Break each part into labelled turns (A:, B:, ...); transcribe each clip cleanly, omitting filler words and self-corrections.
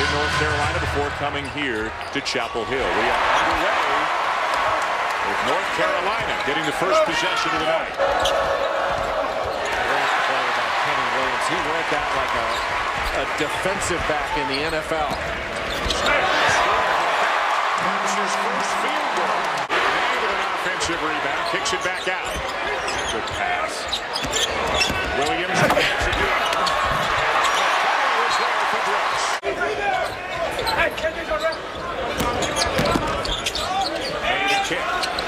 A: in North Carolina before coming here to Chapel Hill. We are underway with North Carolina getting the first possession of the night.
B: Great play by Kenny Williams. He read that like a defensive back in the NFL.
A: His first field goal. With an offensive rebound, kicks it back out. Good pass. Williams gets it down. Was there for Brooks. Made a kick.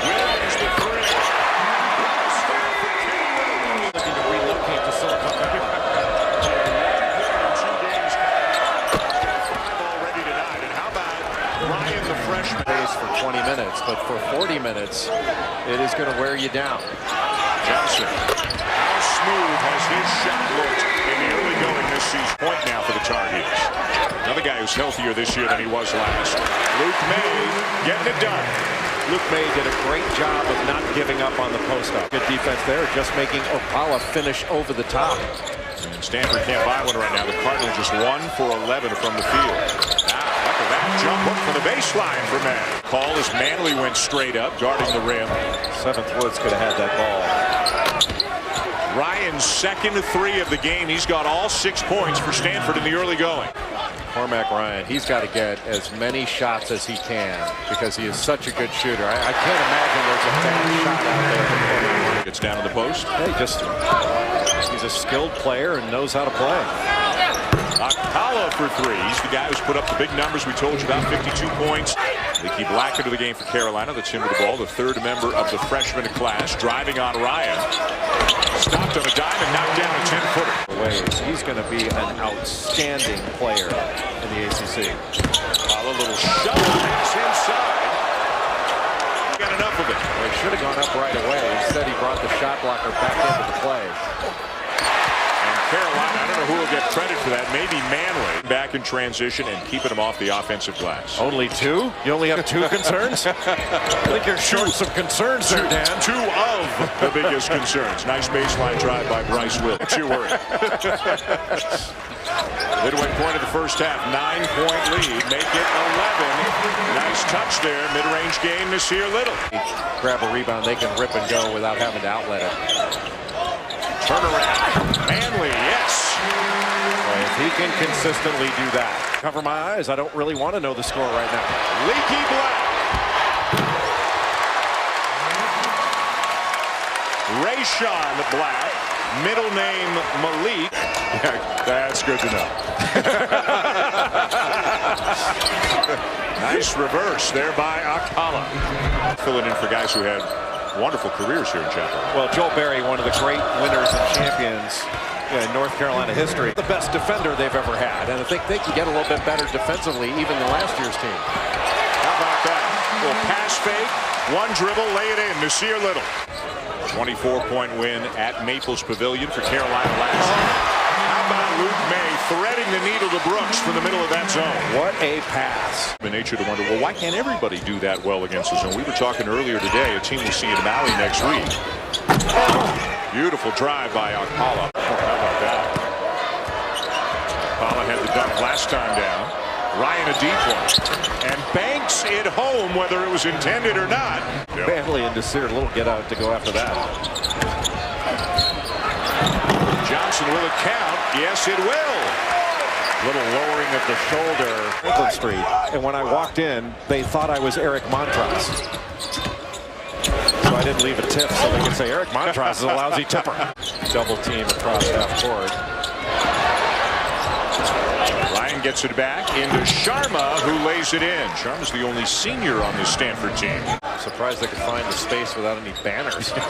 A: Williams the three.
B: Looking to relocate to Silicon Valley.
A: 2 games. 5 already tonight. And how about Ryan, the freshman?
B: For 20 minutes, but for 40 minutes, it is going to wear you down.
A: Johnson. How smooth has his shot looked in the early going this season? Point now for the Tar Heels. Another guy who's healthier this year than he was last. Luke May getting it done.
B: Luke May did a great job of not giving up on the post-up. Good defense there, just making Opala finish over the top.
A: And Stanford can't buy one right now. The Cardinal just 1 for 11 from the field. Now, look at that jump hook from the baseline for Mann. Call as Manley went straight up, guarding the rim.
B: Seventh Woods could have had that ball.
A: Ryan's second 3 of the game. He's got all 6 points for Stanford in the early going.
B: Cormac Ryan, he's got to get as many shots as he can because he is such a good shooter. I can't imagine there's a bad shot out there for Cormac Ryan.
A: Gets down to the post.
B: Hey, he's a skilled player and knows how to play.
A: Akala for 3. He's the guy who's put up the big numbers we told you about, 52 points. They keep Black into the game for Carolina. That's him to the ball, the 3rd member of the freshman class, driving on Ryan. Stopped on a dime and knocked down a 10-footer.
B: He's going to be an outstanding player in the ACC.
A: A little shove pass inside. Got enough of it.
B: Well, he should have gone up right away. Instead, he brought the shot blocker back into the play.
A: Carolina, I don't know who will get credit for that. Maybe Manley back in transition and keeping him off the offensive glass.
B: Only 2? You only have 2 concerns? I think you're short some concerns there, Dan.
A: 2 of the biggest concerns. Nice baseline drive by Bryce Will. Don't you worry. Midway point of the first half, 9-point lead. Make it 11. Nice touch there. Mid-range game this year, Little.
B: Grab a rebound, they can rip and go without having to outlet it.
A: Turnaround. Manley, yes.
B: Well, if he can consistently do that. Cover my eyes. I don't really want to know the score right now.
A: Leaky Black. Rayshawn Black. Middle name Malik. Yeah, that's good to know. Nice reverse there by Akala. Filling in for guys who had wonderful careers here in Chapel.
B: Well, Joel Berry, one of the great winners and champions in North Carolina history. The best defender they've ever had. And I think they can get a little bit better defensively even than last year's team.
A: How about that? A little pass fake, 1 dribble, lay it in. Nasir Little. 24-point win at Maples Pavilion for Carolina last year. How about Luke May threading the needle to Brooks from the middle of that zone?
B: What a pass.
A: The nature to wonder, well, why can't everybody do that well against the zone? We were talking earlier today, a team we'll see in Maui next week. Beautiful drive by Akala. How about that? Akala had the dunk last time down. Ryan a deep one. And banks it home, whether it was intended or not.
B: Manley and Nasir, a little get out to go after that.
A: Johnson, will it count? Yes, it will.
B: Little lowering of the shoulder. Franklin Street. And when I walked in, they thought I was Eric Montross. So I didn't leave a tip so they could say Eric Montross is a lousy tipper. Double team across half court.
A: Ryan gets it back into Sharma, who lays it in. Sharma's the only senior on this Stanford team.
B: Surprised they could find the space without any banners.
A: Little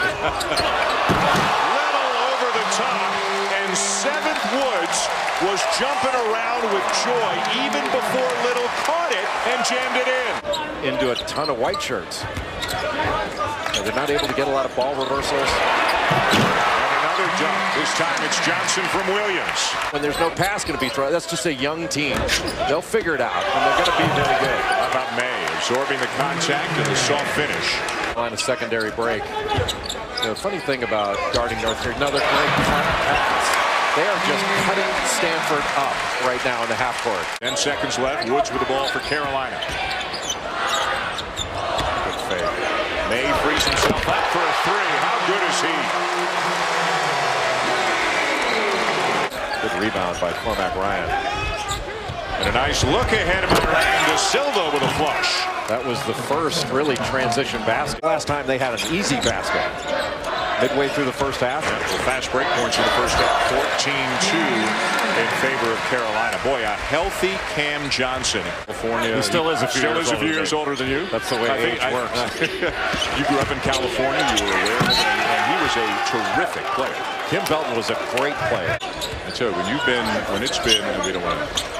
A: over the top, and 7th Woods was jumping around with joy even before Little caught it and jammed it in.
B: Into a ton of white shirts. They're not able to get a lot of ball reversals.
A: Another dunk. This time it's Johnson from Williams.
B: When there's no pass going to be thrown, that's just a young team. They'll figure it out, and they're going to be very good.
A: How about May absorbing the contact and the soft finish?
B: On a secondary break. The funny thing about guarding North Carolina, another great pass. They are just cutting Stanford up right now in the half court.
A: 10 seconds left. Woods with the ball for Carolina. Good fake. May frees himself up for a three. How good is he?
B: Good rebound by Cormac Ryan.
A: And a nice look ahead by Ryan De Silva with a flush.
B: That was the first really transition basket. Last time they had an easy basket. Midway through the first half.
A: Well, fast break points in the first half. 14-2 in favor of Carolina. Boy, a healthy Cam Johnson. California.
B: He still is a few years older
A: than you.
B: That's the way age works.
A: You grew up in California. You were aware of him. And he was a terrific player.
B: Kim Belton was a great player.
A: I tell you, when it's been, we don't want to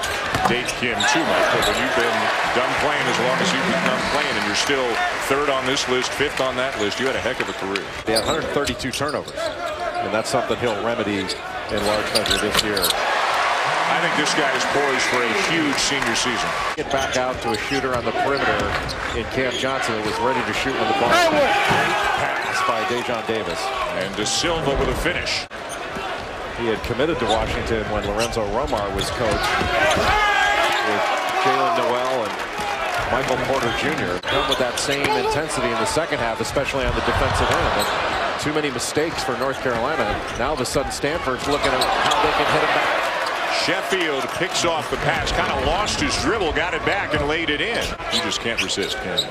A: date Kim too much, but when you've been done playing as long as you've been done playing and you're still third on this list, fifth on that list, you had a heck of a career.
B: He had 132 turnovers, and that's something he'll remedy in large measure this year.
A: I think this guy is poised for a huge senior season.
B: Get back out to a shooter on the perimeter in Cam Johnson that was ready to shoot when the ball was pass by Dejon Davis.
A: And De Silva with a finish.
B: He had committed to Washington when Lorenzo Romar was coach, with Jalen Noel and Michael Porter Jr. Come with that same intensity in the second half, especially on the defensive end. And too many mistakes for North Carolina. Now all of a sudden Stanford's looking at how they can hit him back.
A: Sheffield picks off the pass, kind of lost his dribble, got it back and laid it in. You just can't resist, can you?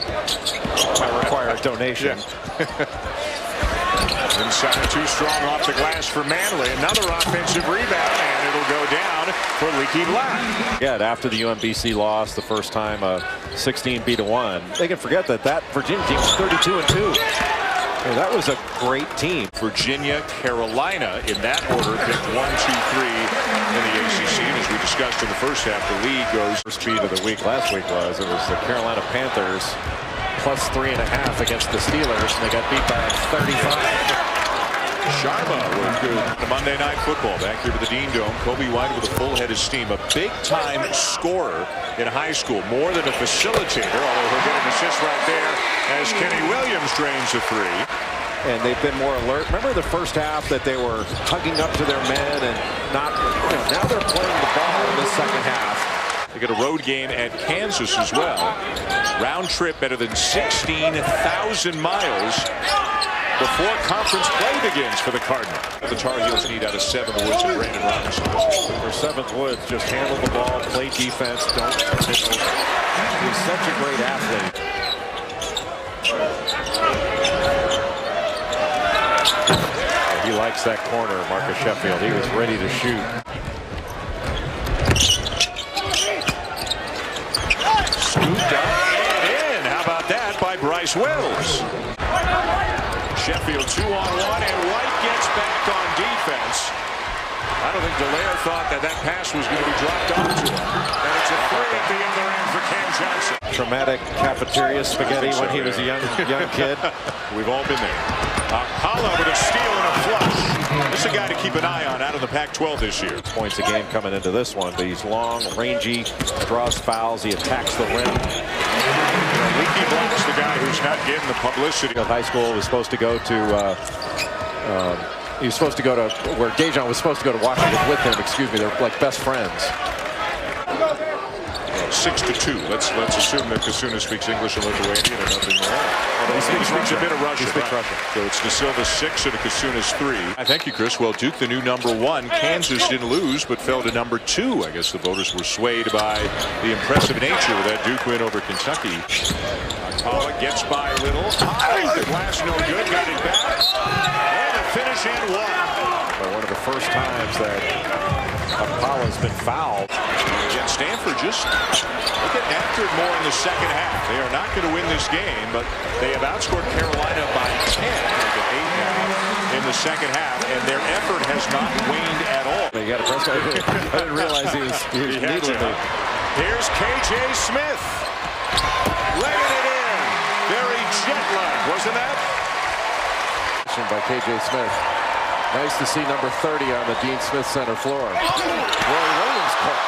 B: Might require a donation.
A: Yeah. Inside, too strong off the glass for Manley. Another offensive rebound, and it'll go down for Leaky Black.
B: Yeah, after the UMBC loss, the first time 16-1. They can forget that Virginia team was 32-2. Yeah, that was a great team.
A: Virginia, Carolina, in that order, picked 1, 2, 3 in the ACC. And as we discussed in the first half, the league goes.
B: Speed of the week last week was the Carolina Panthers plus 3.5 against the Steelers, and they got beat by 35.
A: Sharma was good. The Monday Night Football back here to the Dean Dome. Kobe White with a full head of steam. A big-time scorer in high school. More than a facilitator, although he'll get an assist right there as Kenny Williams drains a three.
B: And they've been more alert. Remember the first half that they were hugging up to their men and not, now they're playing the ball in the second half.
A: They get a road game at Kansas as well. Round trip better than 16,000 miles before conference play begins for the Cardinal. The Tar Heels need out of 7 Woods and Brandon Robinson.
B: For 7th Woods, just handle the ball, play defense, don't miss. He's such a great athlete. He likes that corner, Marcus Sheffield. He was ready to shoot.
A: Scooped up and in. How about that by Bryce Wells? Sheffield 2-on-1, and White gets back on defense. I don't think Dallaire thought that pass was going to be dropped off to him. And it's a three at the other end for Cam Johnson.
B: Traumatic cafeteria spaghetti when he was a young kid.
A: We've all been there. Holla with a steal and a flush. This is a guy to keep an eye on out of the Pac-12 this year.
B: Points a game coming into this one, but he's long, rangy, draws fouls, he attacks the rim.
A: Leaky Black's the guy who's not getting the publicity.
B: High school was supposed to go to he was supposed to go to where Dejon was supposed to go to Washington with him. Excuse me, they're like best friends.
A: 6-2. Let's assume that Kasuna speaks English and Lithuanian and nothing more.
B: He speaks
A: a bit of Russian.
B: He speaks Russian.
A: So it's De Silva 6 and Kasuna's 3. Thank you, Chris. Well, Duke, the new #1. Kansas didn't lose, but fell to #2. I guess the voters were swayed by the impressive nature of that Duke win over Kentucky. Akala gets by a little. The glass no good. Got it back. And a finish and one.
B: One of the first times that Akala's been fouled.
A: Again, Stanford just getting after it more in the second half. They are not going to win this game, but they have outscored Carolina by 10. They've 8 now in the second half, and their effort has not waned at all.
B: You got a press guy. I didn't realize he was needling me.
A: Here's KJ Smith. Laying it in. Very jet-lag, wasn't that?
B: By KJ Smith. Nice to see number 30 on the Dean Smith Center floor. Roy Williams caught.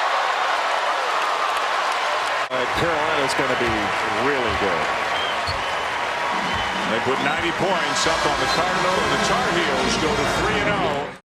B: Carolina's going to be really good.
A: They put 90 points up on the Cardinal, and the Tar Heels go to 3-0.